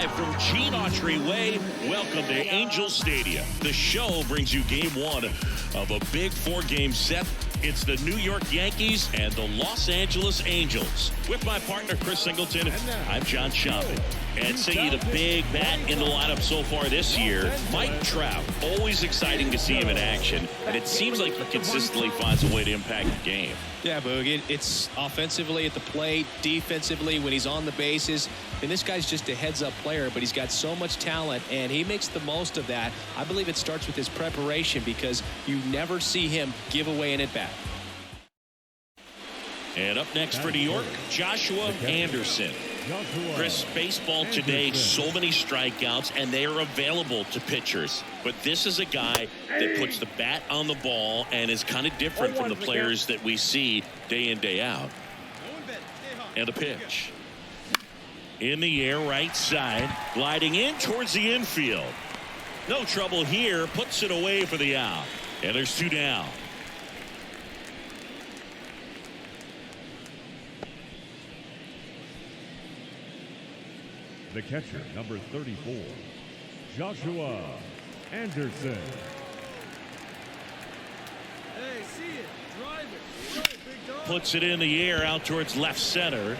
Live from Gene Autry Way, welcome to Angel Stadium. The show brings you game one of a big four-game set. It's the New York Yankees and the Los Angeles Angels. With my partner, Chris Singleton, I'm John Schaubing. And seeing the big bat in the lineup so far this year, Mike Trout. Always exciting to see him in action. And it seems like he consistently finds a way to impact the game. Yeah, Boog, it's offensively at the plate, defensively when he's on the bases. And this guy's just a heads-up player, but he's got so much talent, and he makes the most of that. I believe it starts with his preparation because you never see him give away an at-bat. And up next for New York, Joshua Anderson. Chris, baseball today, so many strikeouts, and they are available to pitchers. But this is a guy that puts the bat on the ball and is kind of different from the players that we see day in, day out. And a pitch. In the air, right side, gliding in towards the infield. No trouble here, puts it away for the out. And there's two down. The catcher, number 34, Joshua Anderson. Hey, see it. Drive it. Right, big dog. Puts it in the air out towards left center.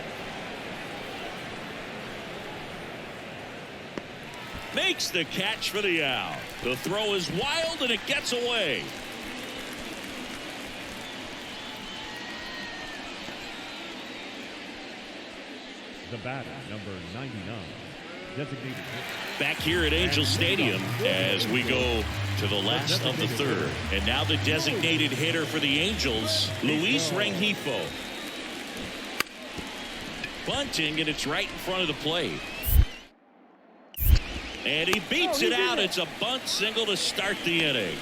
Makes the catch for the out. The throw is wild and it gets away. The batter, number 99, designated. Back here at Angel Stadium as we go to the last of the third. And now the designated hitter for the Angels, Luis Rengifo. Bunting, and it's right in front of the plate. And he beats it out. It's a bunt single to start the inning.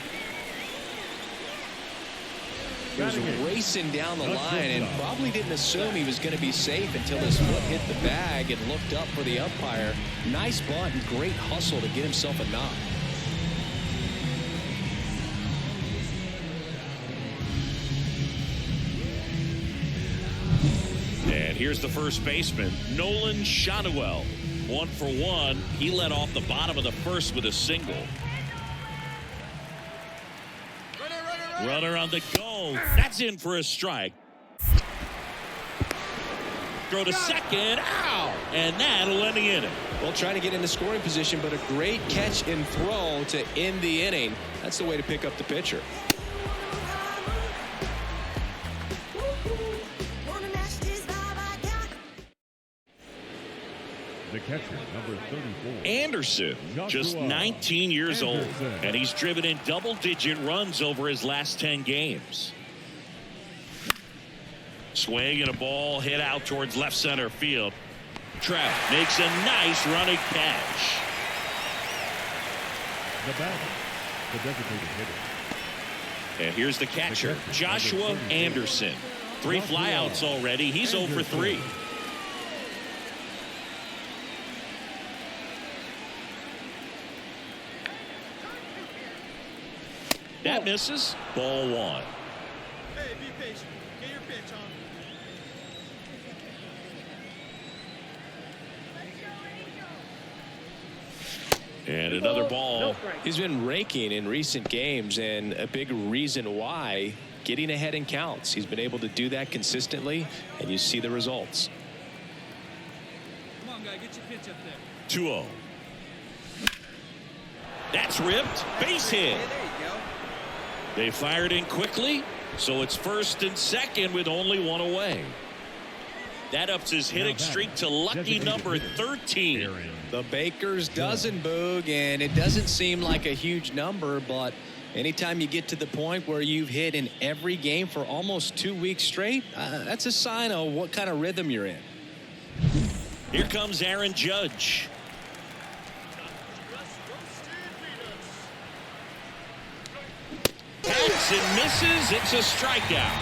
He was racing down the line and probably didn't assume he was going to be safe until his foot hit the bag and looked up for the umpire. Nice bunt and great hustle to get himself a knock. And here's the first baseman, Nolan Schanuel. 1 for 1. He led off the bottom of the first with a single. Runner on the go. That's in for a strike. Throw to second. Ow! And that'll end the inning. Well, trying to get into scoring position, but a great catch and throw to end the inning. That's the way to pick up the pitcher. The catcher, number 34, Anderson, just 19 years old, and he's driven in double-digit runs over his last 10 games. Swing and a ball hit out towards left center field. Trout makes a nice running catch. The batter, the designated hitter. And here's the catcher, Joshua Anderson. 3 flyouts already. He's 0 for 3. That misses. Ball 1. Hey, be patient. Get your pitch on. And another ball. He's been raking in recent games, and a big reason why, getting ahead in counts. He's been able to do that consistently, and you see the results. Come on, guy. Get your pitch up there. 2-0. That's ripped. Base hit. Hey, there you go. They fired in quickly, so it's first and second with only 1 away. That ups his hitting streak to lucky number 13. The Baker's dozen, Boog, and it doesn't seem like a huge number, but anytime you get to the point where you've hit in every game for almost 2 weeks straight, that's a sign of what kind of rhythm you're in. Here comes Aaron Judge. Hits and misses. It's a strikeout.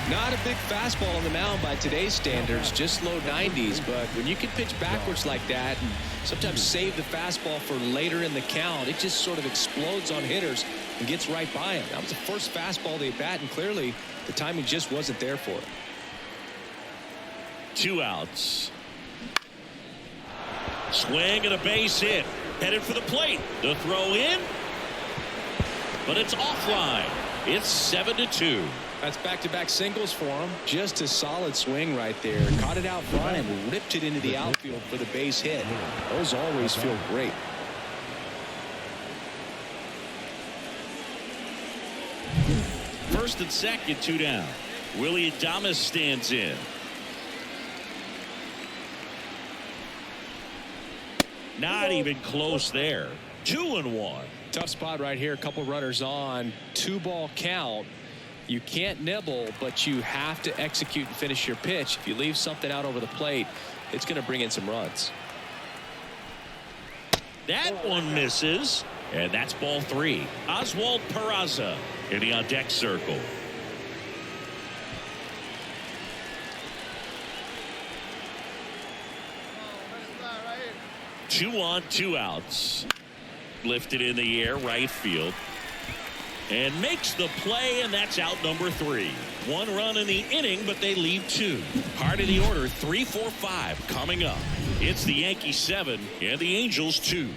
Not a big fastball on the mound by today's standards, just low 90s. But when you can pitch backwards like that and sometimes save the fastball for later in the count, it just sort of explodes on hitters and gets right by him. That was the first fastball they bat, and clearly the timing just wasn't there for it. 2 outs. Swing and a base hit. Headed for the plate. The throw in. But it's offline. It's 7-2. That's back-to-back singles for him. Just a solid swing right there. Caught it out front and ripped it into the outfield for the base hit. Those always feel great. First and second, 2 down. Willie Adames stands in. Not even close there. 2-1. Tough spot right here. A couple runners on. 2-ball count. You can't nibble, but you have to execute and finish your pitch. If you leave something out over the plate, it's going to bring in some runs. That one misses. And that's ball 3. Oswald Peraza in the on-deck circle. Two on, 2 outs. Lifted in the air, right field. And makes the play, and that's out number 3. 1 run in the inning, but they leave 2. Part of the order, 3, 4, 5 coming up. It's the Yankees 7 and the Angels 2.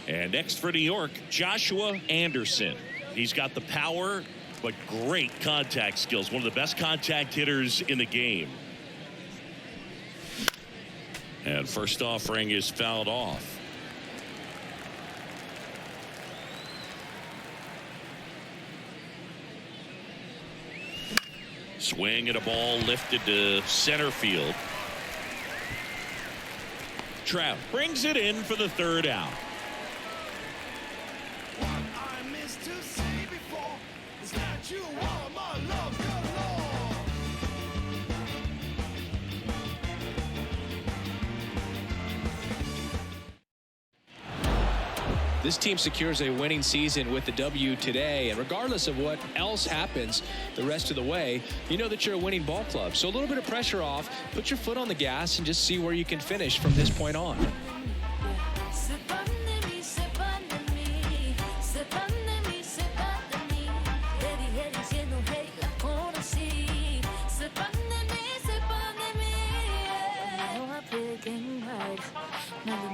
And next for New York, Joshua Anderson. He's got the power, but great contact skills. One of the best contact hitters in the game. And first offering is fouled off. Swing and a ball lifted to center field. Trout brings it in for the 3rd out. This team secures a winning season with the W today, and regardless of what else happens the rest of the way, you know that you're a winning ball club. So a little bit of pressure off, put your foot on the gas, and just see where you can finish from this point on.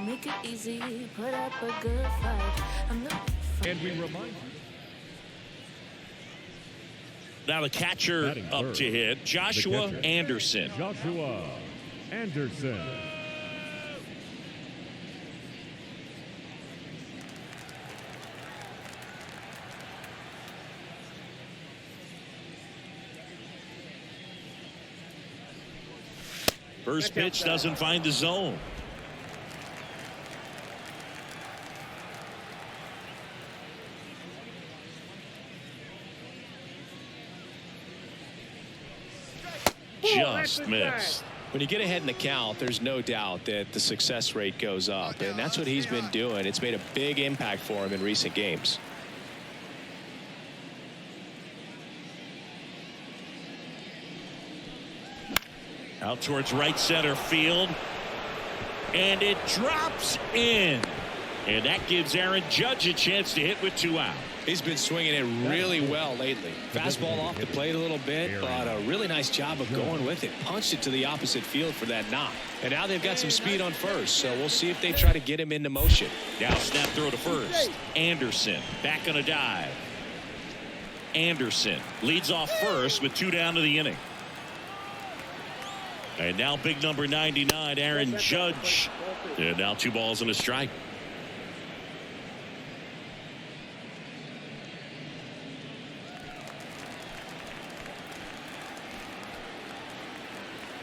Make it easy, put up a good fight. And we remind you. Now the catcher up to hit, Joshua Anderson. Joshua Anderson. First pitch doesn't find the zone. Just missed. When you get ahead in the count, there's no doubt that the success rate goes up, and that's what he's been doing. It's made a big impact for him in recent games. Out towards right center field, and it drops in, and that gives Aaron Judge a chance to hit with 2 out. He's been swinging it really well lately. Fastball off the plate a little bit, but a really nice job of going with it. Punched it to the opposite field for that knock. And now they've got some speed on first, so we'll see if they try to get him into motion. Now snap throw to first. Anderson back on a dive. Anderson leads off first with 2 down to the inning. And now big number 99, Aaron Judge. And now 2 balls and a strike.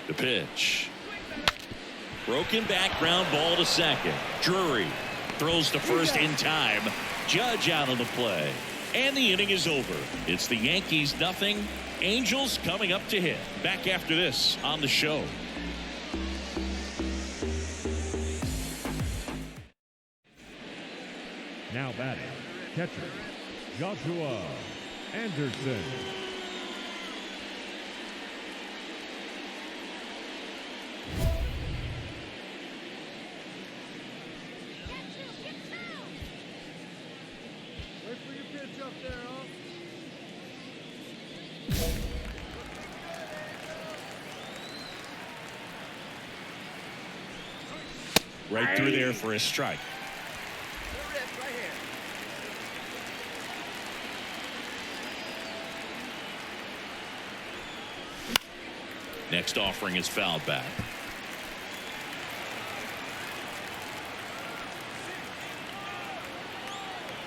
The pitch. Broken back, ground ball to second. Drury throws to first in time. Judge out of the play. And the inning is over. It's the Yankees 0, Angels coming up to hit. Back after this on the show. Now batting, catcher, Joshua Anderson. Wait for your pitch up there, huh? Right through there for a strike. Next offering is fouled back.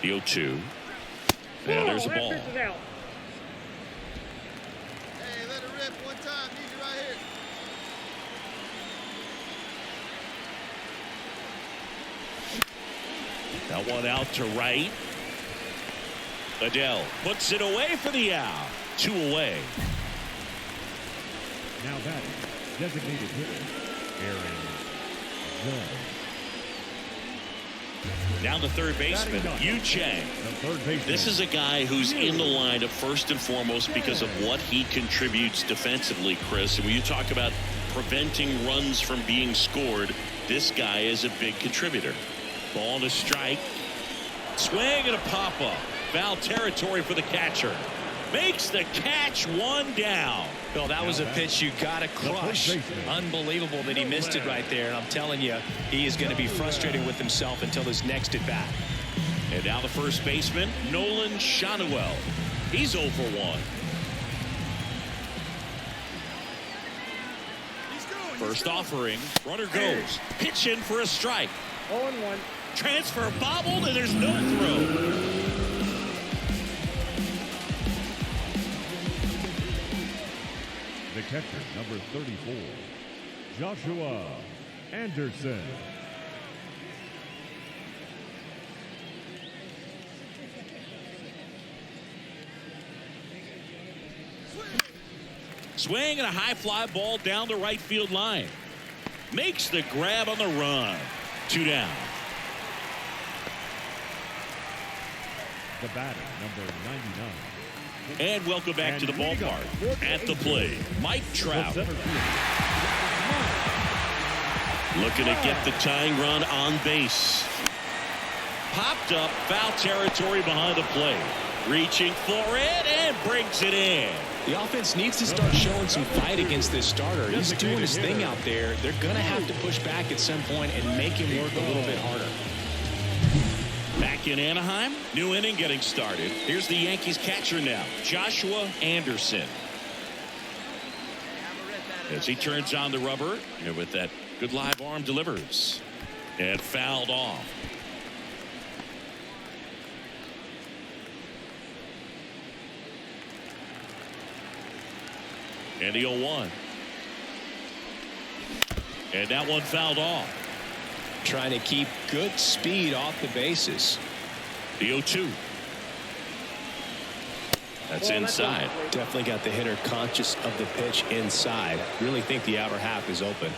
The 0-2. Yeah, there's a ball. Hey, let it rip one time. Need you right here. That one out to right. Adele puts it away for the out. 2 away. Now batting, designated hitter, Aaron Judge. Down the third baseman, Yu Chang. This is a guy who's in the lineup first and foremost because of what he contributes defensively, Chris. And when you talk about preventing runs from being scored, this guy is a big contributor. Ball to strike. Swing and a pop-up. Foul territory for the catcher. Makes the catch, 1 down. Bill, that was a pitch you got to crush. Unbelievable that he missed it right there. And I'm telling you, he is going to be frustrated with himself until his next at bat. And now the first baseman, Nolan Shotwell. He's 0 for 1. First offering, runner goes. Pitch in for a strike. 0-1. Transfer bobbled, and there's no throw. The catcher, number 34, Joshua Anderson. Swing and a high fly ball down the right field line. Makes the grab on the run. 2 down. The batter, number 99. And welcome back to the ballpark. At the plate, Mike Trout. Looking to get the tying run on base. Popped up, foul territory behind the plate. Reaching for it and brings it in. The offense needs to start showing some fight against this starter. He's doing his thing out there. They're going to have to push back at some point and make him work a little bit harder. Back in Anaheim, new inning getting started. Here's the Yankees catcher now, Joshua Anderson. As he turns on the rubber, and with that good live arm delivers. And fouled off. And the 0-1. And that one fouled off. Trying to keep good speed off the bases. The 0-2. That's inside. Definitely got the hitter conscious of the pitch inside. Really think the outer half is open.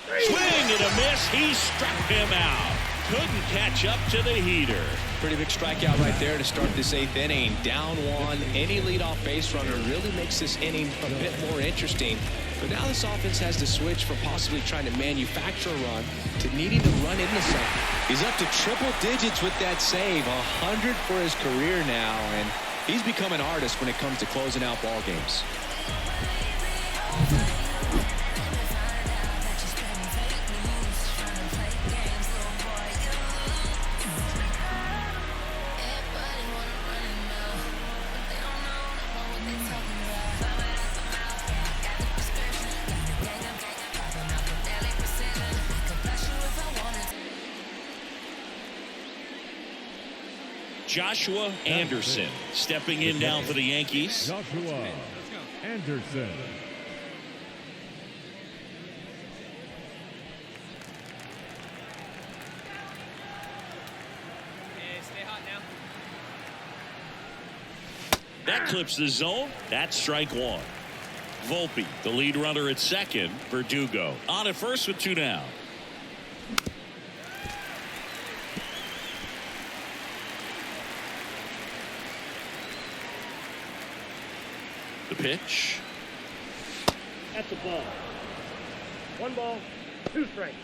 Swing and a miss. He struck him out. Couldn't catch up to the heater. Pretty big strikeout right there to start this 8th inning. Down 1. Any leadoff base runner really makes this inning a bit more interesting. But now this offense has to switch from possibly trying to manufacture a run to needing to run into something. He's up to triple digits with that save. 100 for his career now. And he's become an artist when it comes to closing out ball games. Joshua Anderson stepping in now for the Yankees. Joshua Anderson. Stay hot now. That clips the zone. That's strike 1. Volpe, the lead runner at second. Verdugo on at first with 2 down. The pitch. That's a ball. 1 ball, 2 strikes.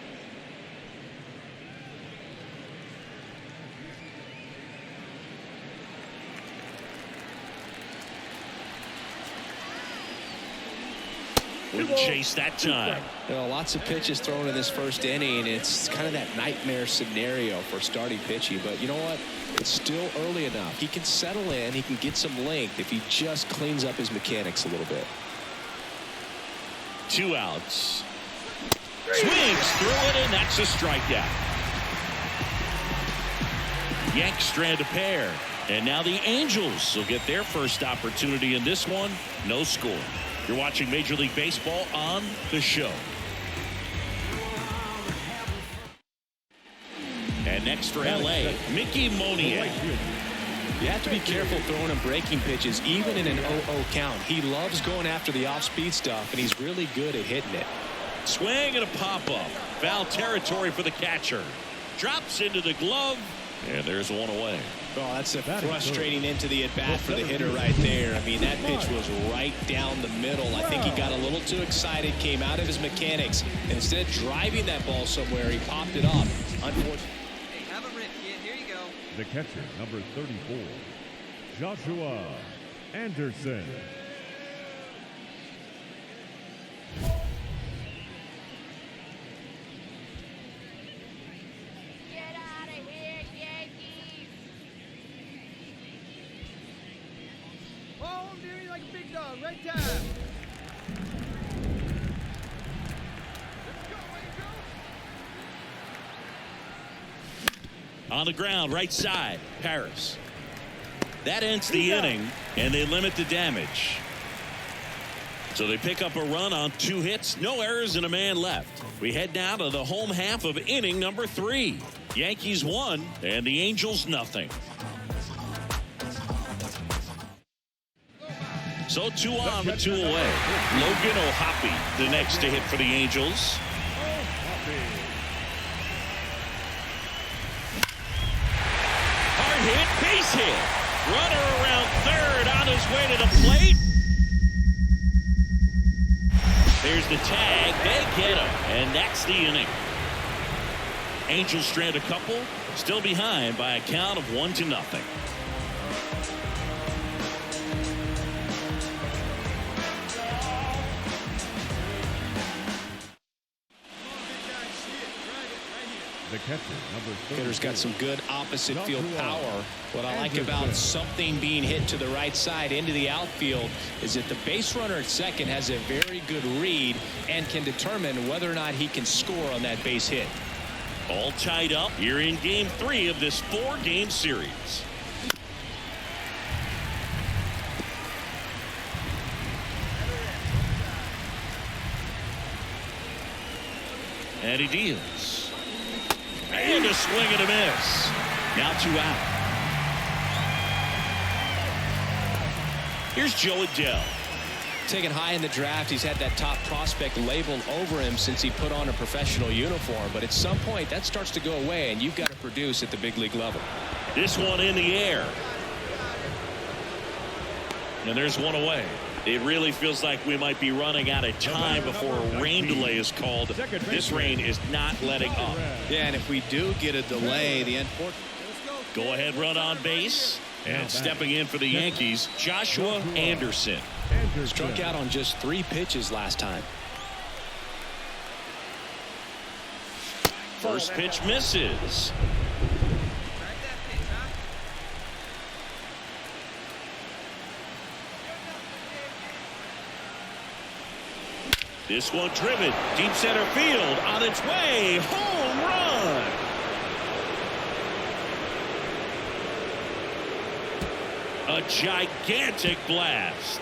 Wouldn't chase that time. You know, lots of pitches thrown in this first inning. It's kind of that nightmare scenario for starting pitching. But you know what? It's still early enough. He can settle in. He can get some length if he just cleans up his mechanics a little bit. 2 outs. Swings through it, and that's a strikeout. Yanks strand a pair. And now the Angels will get their first opportunity in this one. No score. You're watching Major League Baseball on The Show. And next for LA, Mickey Moniak. You have to be careful throwing him breaking pitches, even in an 0-0 count. He loves going after the off-speed stuff, and he's really good at hitting it. Swing and a pop-up. Foul territory for the catcher. Drops into the glove, and there's one away. Oh, that's a frustrating into the at-bat for the hitter right there. I mean, that pitch was right down the middle. I think he got a little too excited, came out of his mechanics, and instead of driving that ball somewhere, he popped it up. Unfortunately. Hey, have a rip, kid. Here you go. The catcher, number 34, Joshua Anderson. Get out of here, Yankees! Oh, I'm doing like a big dog. Right time. On the ground, right side, Paris. That ends the inning, and they limit the damage. So they pick up a run on 2 hits, no errors, and a man left. We head now to the home half of inning number 3. Yankees 1, and the Angels nothing. So 2 on with 2 away. Logan O'Hoppe, the next to hit for the Angels. Hard hit, base hit. Runner around third on his way to the plate. There's the tag. They get him, and that's the inning. Angels strand a couple, still behind by a count of 1-0. The catcher, number 34. Hitter's got some good opposite field power. What I like about something being hit to the right side into the outfield is that the base runner at second has a very good read and can determine whether or not he can score on that base hit. All tied up here in game 3 of this 4-game series. And he deals. And a swing and a miss. Now 2 out. Here's Joe Adele. Taken high in the draft, he's had that top prospect labeled over him since he put on a professional uniform. But at some point, that starts to go away, and you've got to produce at the big league level. This one in the air. And there's one away. It really feels like we might be running out of time before a rain delay is called. This rain is not letting up. Yeah, and if we do get a delay, the end. Go ahead, run on base. And stepping in for the Yankees, Joshua Anderson. Struck out on just 3 pitches last time. First pitch misses. This one driven deep center field on its way. Home run. A gigantic blast.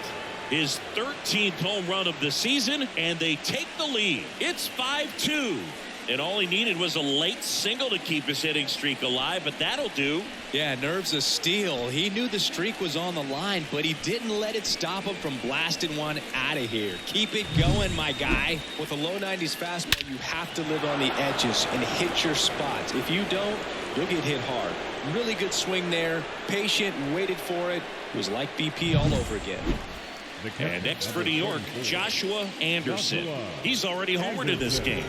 His 13th home run of the season, and they take the lead. It's 5-2. And all he needed was a late single to keep his hitting streak alive, but that'll do. Yeah, nerves of steel. He knew the streak was on the line, but he didn't let it stop him from blasting one out of here. Keep it going, my guy. With a low 90s fastball, you have to live on the edges and hit your spots. If you don't, you'll get hit hard. Really good swing there. Patient, waited for it. It was like BP all over again. And next for New York, Joshua Anderson. He's already homered in this game.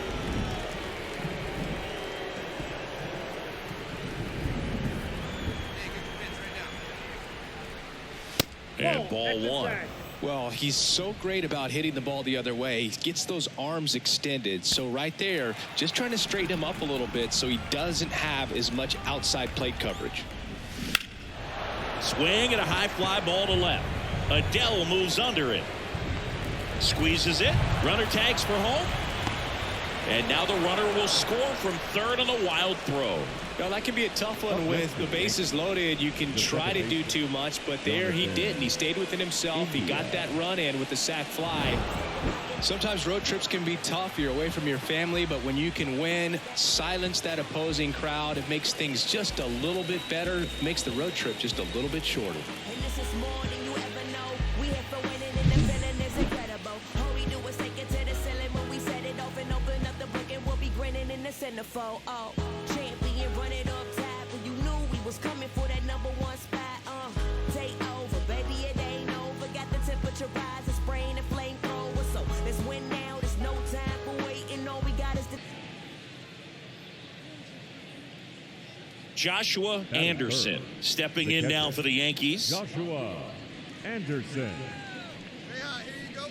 And ball 1. Well, he's so great about hitting the ball the other way. He gets those arms extended. So right there, just trying to straighten him up a little bit so he doesn't have as much outside plate coverage. Swing and a high fly ball to left. Adele moves under it. Squeezes it. Runner tags for home. And now the runner will score from third on a wild throw. Well, that can be a tough one with the bases loaded. You can try to do too much, but there he didn't. He stayed within himself. He got that run in with the sac fly. Sometimes road trips can be tough. You're away from your family, but when you can win, silence that opposing crowd, it makes things just a little bit better. It makes the road trip just a little bit shorter. And this is more than you ever know. We here for winning and the feeling is incredible. All we do is take it to the ceiling when we set it off and open up the book and we'll be grinning in the centerfold. Oh, champion, run it up top. When you knew we was coming for that #1 spot. Take over, baby, it ain't over. Got the temperature rising, spraying and flame over. So let's win now. There's no time for waiting. All we got is the Joshua Anderson stepping in now for the Yankees. Joshua Anderson. Stay high. Here you go.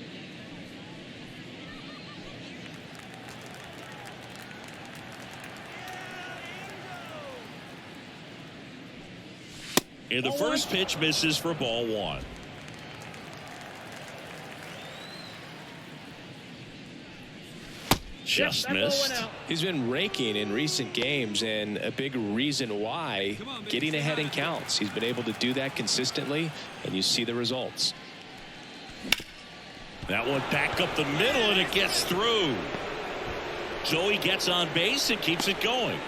And the first pitch misses for ball 1. Just missed. He's been raking in recent games, and a big reason why, getting ahead in counts. He's been able to do that consistently, and you see the results. That one back up the middle, and it gets through. So he gets on base and keeps it going.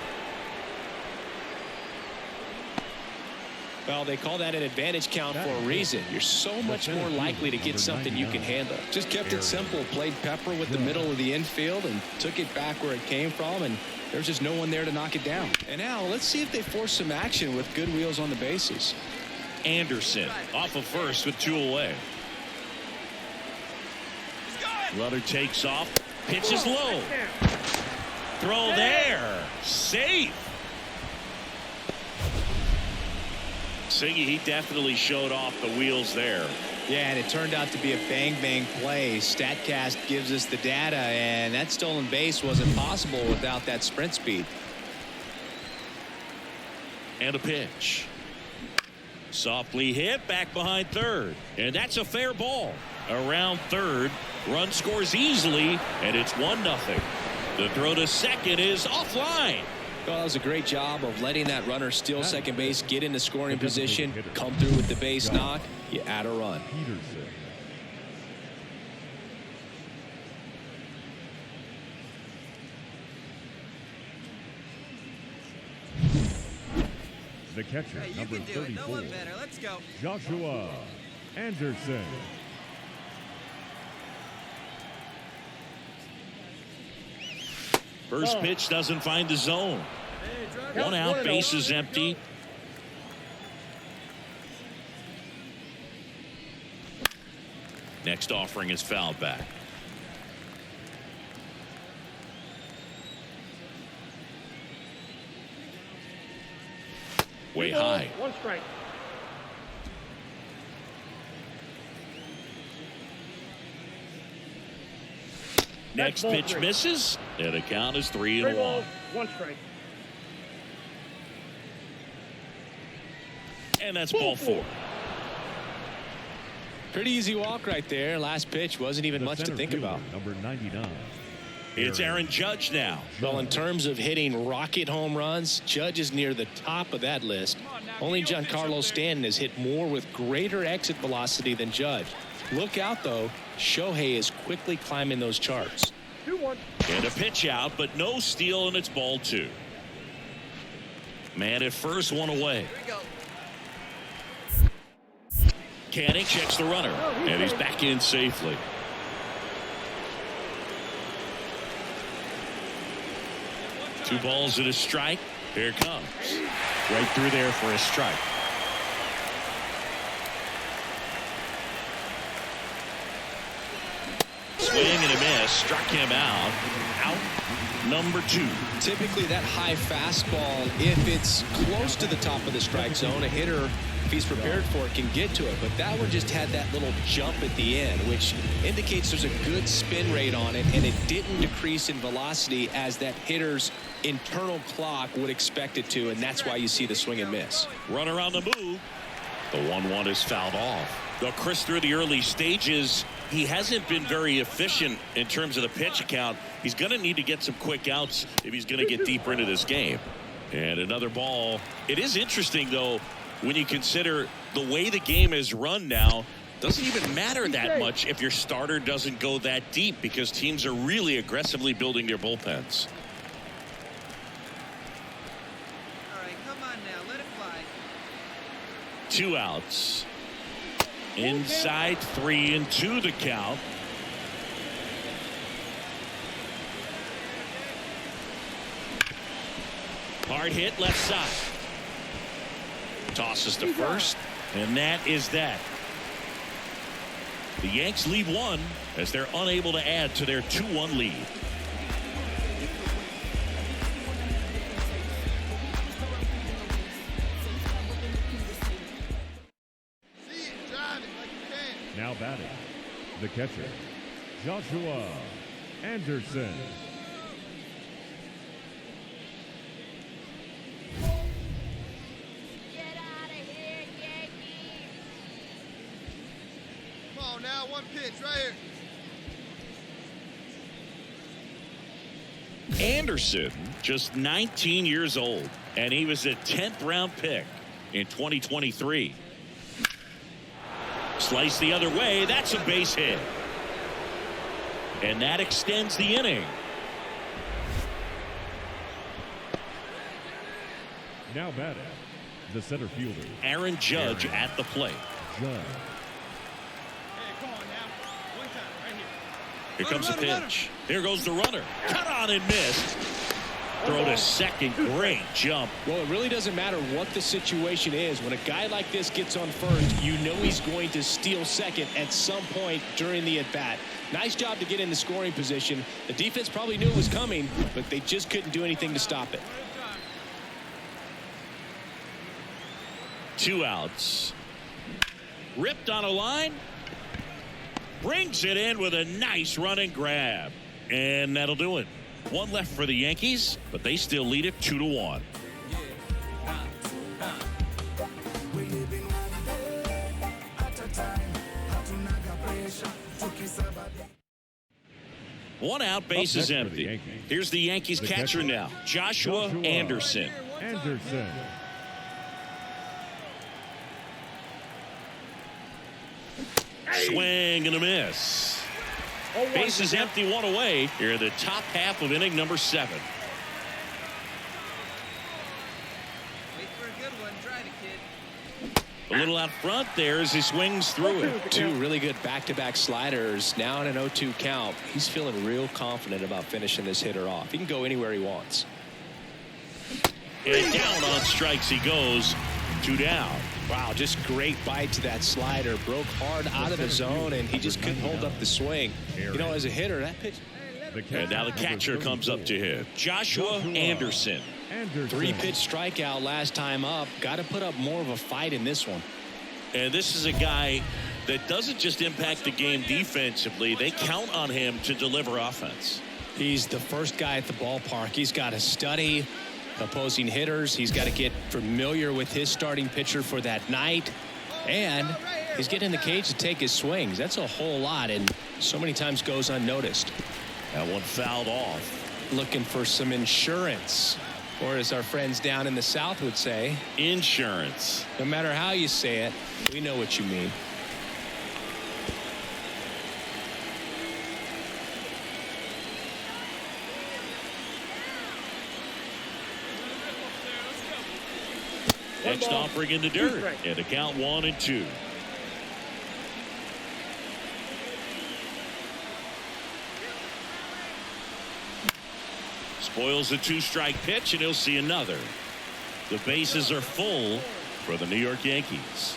Well, they call that an advantage count for a reason. You're so much more likely to get something you can handle. Just kept it simple, played pepper with the middle of the infield and took it back where it came from, and there's just no one there to knock it down. And now let's see if they force some action with good wheels on the bases. Anderson off of first with 2 away. Runner takes off, pitches low. Throw there, safe. Siggy, he definitely showed off the wheels there. Yeah, and it turned out to be a bang-bang play. StatCast gives us the data, and that stolen base wasn't possible without that sprint speed. And a pitch. Softly hit back behind third. And that's a fair ball. Around third. Run scores easily, and it's 1-0. The throw to second is offline. Well, that was a great job of letting that runner steal second base, get into scoring position, come through with the base knock. You add a run. Peterson. The catcher, Hey, you number can do it. 34, No one better. Let's go. Joshua Anderson. First pitch doesn't find the zone. One out, base is empty. Next offering is fouled back. Way high. 1 strike. Next pitch misses, and the count is 3-1. 1 strike. And that's ball 4. Pretty easy walk right there. Last pitch wasn't even much to Center think fielder, about. Number 99. It's Aaron Judge now. Well, in terms of hitting rocket home runs, Judge is near the top of that list. Only Giancarlo Stanton has hit more with greater exit velocity than Judge. Look out, though. Shohei is quickly climbing those charts. 2-1. And a pitch out, but no steal, and it's ball 2. Man at first, 1 away. Here we go. Canning checks the runner, and he's back in safely. Two balls and a strike. Here it comes. Right through there for a strike. Swing and a miss. Struck him out. Out number 2. Typically that high fastball, if it's close to the top of the strike zone, a hitter if he's prepared for it, can get to it. But that one just had that little jump at the end, which indicates there's a good spin rate on it, and it didn't decrease in velocity as that hitter's internal clock would expect it to, and that's why you see the swing and miss. Runner on the move. The 1-1 is fouled off. Though Chris, through the early stages, he hasn't been very efficient in terms of the pitch count. He's going to need to get some quick outs if he's going to get deeper into this game. And another ball. It is interesting, though, when you consider the way the game is run now. Doesn't even matter that much if your starter doesn't go that deep, because teams are really aggressively building their bullpens. All right, come on now, let it fly. 2 outs. Inside, 3-2 the count. Hard hit left side. Tosses to first, and that is that. The Yanks lead 1 as they're unable to add to their 2-1 lead. Now batting, the catcher, Joshua Anderson. Get out of here, Yankees! Come on now, one pitch right here. Anderson, just 19 years old, and he was a 10th round pick in 2023. Slice the other way. That's a base hit. And that extends the inning. Now batting, the center fielder, Aaron Judge at the plate. Judge. Hey, come on now. One time, right here. Here comes the pitch. Here goes the runner. Cut on and missed. Throw to second. Great jump. Well, it really doesn't matter what the situation is. When a guy like this gets on first, you know he's going to steal second at some point during the at-bat. Nice job to get in the scoring position. The defense probably knew it was coming, but they just couldn't do anything to stop it. 2 outs. Ripped on a line. Brings it in with a nice running grab. And that'll do it. 1 left for the Yankees, but they still lead it 2-1. One out, base is empty. Here's the Yankees catcher now, Joshua Anderson. Anderson. Swing and a miss. Base is empty, 1 away. Here in the top half of inning number 7. Wait for a good one. Try it, kid. A little out front there as he swings through it. 2 really good back-to-back sliders. Now in an 0-2 count. He's feeling real confident about finishing this hitter off. He can go anywhere he wants. And down on strikes he goes. 2 down. Wow, just great bite to that slider. Broke hard out of the zone, and he just couldn't hold up the swing. You know, as a hitter, that pitch. And now the catcher comes up to hit. Joshua Anderson. 3-pitch strikeout last time up. Got to put up more of a fight in this one. And this is a guy that doesn't just impact the game defensively. They count on him to deliver offense. He's the first guy at the ballpark. He's got to study opposing hitters. He's got to get familiar with his starting pitcher for that night. And he's getting in the cage to take his swings. That's a whole lot, and so many times goes unnoticed. That one fouled off. Looking for some insurance, or as our friends down in the South would say, insurance. No matter how you say it, we know what you mean. Next offering in the dirt. And the count 1-2. Spoils the 2-strike pitch, and he'll see another. The bases are full for the New York Yankees.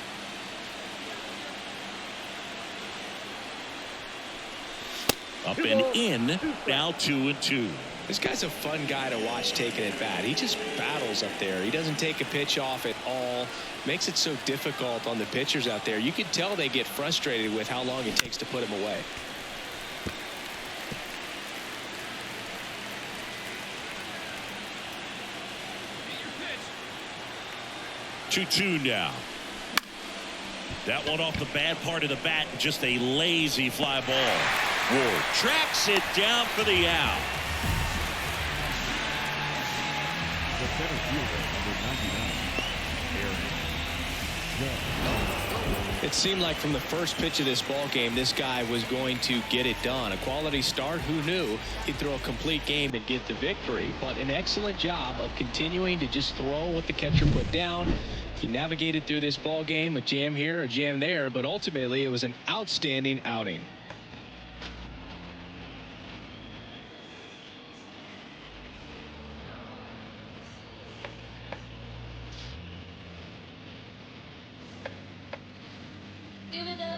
Up and in, now 2-2. This guy's a fun guy to watch taking at bat. He just battles up there. He doesn't take a pitch off at all. Makes it so difficult on the pitchers out there. You can tell they get frustrated with how long it takes to put him away. 2-2 now. That one off the bad part of the bat, just a lazy fly ball. Ward tracks it down for the out. The center fielder, number 99, It seemed like from the first pitch of this ball game, this guy was going to get it done. A quality start. Who knew he'd throw a complete game and get the victory? But an excellent job of continuing to just throw what the catcher put down. He navigated through this ball game, a jam here, a jam there, but ultimately it was an outstanding outing.